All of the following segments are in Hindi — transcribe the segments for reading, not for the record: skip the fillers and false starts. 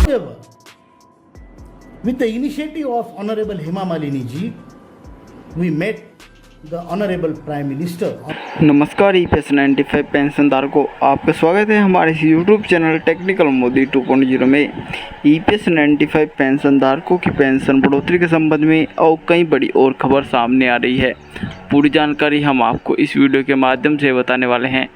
However, with the initiative of Honorable Hema Malini ji, we met the Honorable Prime Minister. नमस्कार EPS 95 पेंशन धारकों, आपका स्वागत है हमारे इस यूट्यूब चैनल टेक्निकल मोदी 2.0 में। EPS 95 पेंशन धारकों की पेंशन बढ़ोतरी के संबंध में और कई बड़ी और खबर सामने आ रही है। पूरी जानकारी हम आपको इस वीडियो के माध्यम से बताने वाले हैं।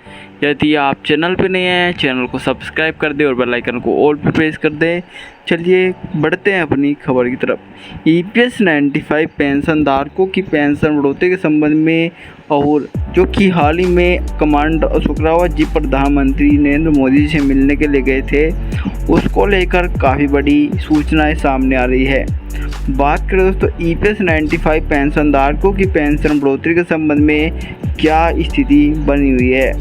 यदि आप चैनल पर नए हैं, चैनल को सब्सक्राइब कर दें और बेल आइकन को ऑल पे प्रेस कर दें। चलिए बढ़ते हैं अपनी खबर की तरफ। EPS 95 पेंशन धारकों की पेंशन बढ़ोतरी के संबंध में और जो कि हाल ही में कमांडर अशोक रावत जी प्रधानमंत्री नरेंद्र मोदी जी से मिलने के लिए गए थे, उसको लेकर काफ़ी बड़ी सूचनाएं सामने आ रही है। बात करें दोस्तों EPS 95 पेंशन धारकों की पेंशन बढ़ोतरी के संबंध में क्या स्थिति बनी हुई है।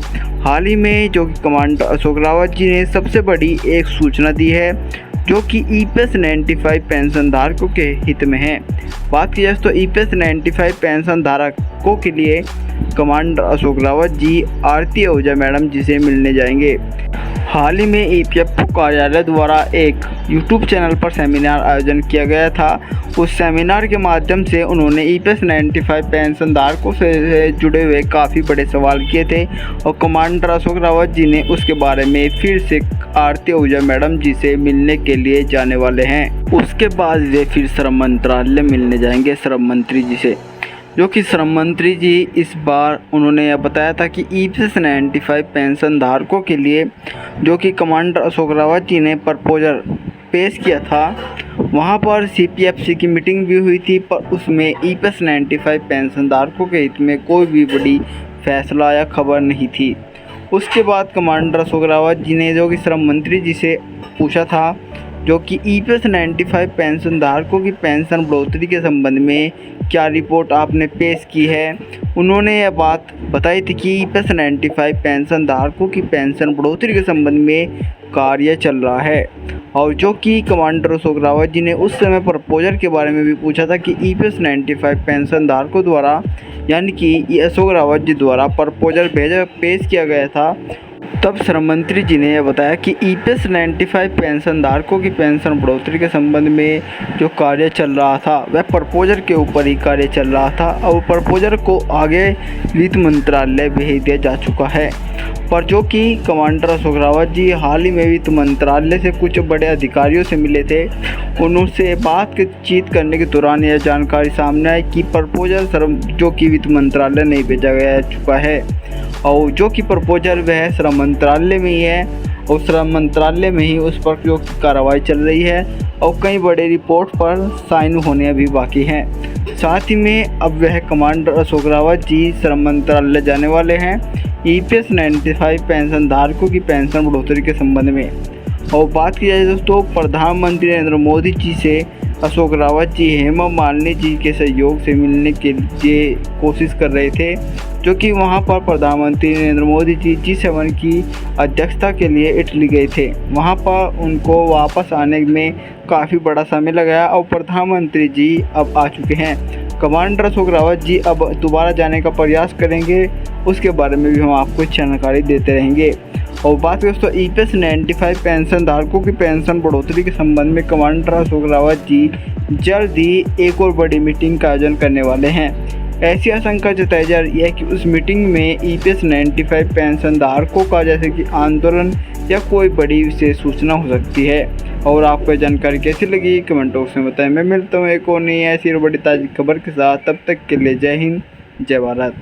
हाल ही में जो कि कमांडर अशोक रावत जी ने सबसे बड़ी एक सूचना दी है जो कि EPS 95 पेंशन धारकों के हित में है। बात की जाए तो EPS 95 पेंशन धारकों के लिए कमांडर अशोक रावत जी आरती आहूजा मैडम जी से मिलने जाएंगे। हाल ही में EPFO कार्यालय द्वारा एक YouTube चैनल पर सेमिनार आयोजन किया गया था। उस सेमिनार के माध्यम से उन्होंने EPS 95 पेंशन धारकों से जुड़े हुए काफ़ी बड़े सवाल किए थे और कमांडर अशोक रावत जी ने उसके बारे में फिर से आरती आहूजा मैडम जी से मिलने के लिए जाने वाले हैं। उसके बाद वे फिर श्रम मंत्रालय मिलने जाएंगे श्रम मंत्री जी से, जो कि श्रम मंत्री जी इस बार उन्होंने यह बताया था कि EPS 95 पेंशन धारकों के लिए जो कि कमांडर अशोक रावत जी ने प्रपोजल पेश किया था, वहां पर CPFC की मीटिंग भी हुई थी, पर उसमें EPS 95 पेंशन धारकों के हित में कोई भी बड़ी फैसला या खबर नहीं थी। उसके बाद कमांडर अशोक रावत जी ने जो कि श्रम मंत्री जी से पूछा था जो कि EPS 95 पेंशन धारकों की पेंशन बढ़ोतरी के संबंध में क्या रिपोर्ट आपने पेश की है। उन्होंने यह बात बताई थी कि EPS 95 पेंशन धारकों की पेंशन बढ़ोतरी के संबंध में कार्य चल रहा है और जो कि कमांडर अशोक रावत जी ने उस समय प्रपोजल के बारे में भी पूछा था कि EPS 95 पेंशन धारकों द्वारा यानी कि अशोक रावत जी द्वारा प्रपोजल पेश किया गया था। तब श्रम मंत्री जी ने यह बताया कि EPS 95 पेंशन धारकों की पेंशन बढ़ोतरी के संबंध में जो कार्य चल रहा था वह प्रपोजल के ऊपर ही कार्य चल रहा था और प्रपोजल को आगे वित्त मंत्रालय भेज दिया जा चुका है। पर जो कि कमांडर अशोक रावत जी हाल ही में वित्त मंत्रालय से कुछ बड़े अधिकारियों से मिले थे, उनसे बातचीत करने के दौरान यह जानकारी सामने आई कि प्रपोजल जो कि वित्त मंत्रालय नहीं भेजा गया चुका है और जो कि प्रपोजल वह श्रम मंत्रालय में ही है और श्रम मंत्रालय में ही उस पर जो कार्रवाई चल रही है और कई बड़े रिपोर्ट पर साइन होने अभी बाकी हैं। साथ ही में अब वह कमांडर अशोक रावत जी श्रम मंत्रालय जाने वाले हैं EPS 95 पेंशन धारकों की पेंशन बढ़ोतरी के संबंध में। और बात की जाए दोस्तों, प्रधानमंत्री नरेंद्र मोदी जी से अशोक रावत जी हेमा मालिनी जी के सहयोग से मिलने के लिए कोशिश कर रहे थे, जो कि वहां पर प्रधानमंत्री नरेंद्र मोदी जी G7 की अध्यक्षता के लिए इटली गए थे। वहां पर उनको वापस आने में काफ़ी बड़ा समय लगा और प्रधानमंत्री जी अब आ चुके हैं। कमांडर अशोक रावत जी अब दोबारा जाने का प्रयास करेंगे, उसके बारे में भी हम आपको जानकारी देते रहेंगे। और बात करें दोस्तों EPS 95 पेंशन धारकों की पेंशन बढ़ोतरी के संबंध में कमांडर अशोक रावत जी जल्द ही एक और बड़ी मीटिंग का आयोजन करने वाले हैं। ऐसी आशंका जताई जा रही है कि उस मीटिंग में EPS 95 पेंशन धारकों का जैसे कि आंदोलन या कोई बड़ी विशेष सूचना हो सकती है। और आपको जानकारी कैसी लगी कमेंट बॉक्स में बताएं। मैं मिलता हूँ एक और नई ऐसी और बड़ी ताज़ी खबर के साथ, तब तक के लिए जय हिंद जय भारत।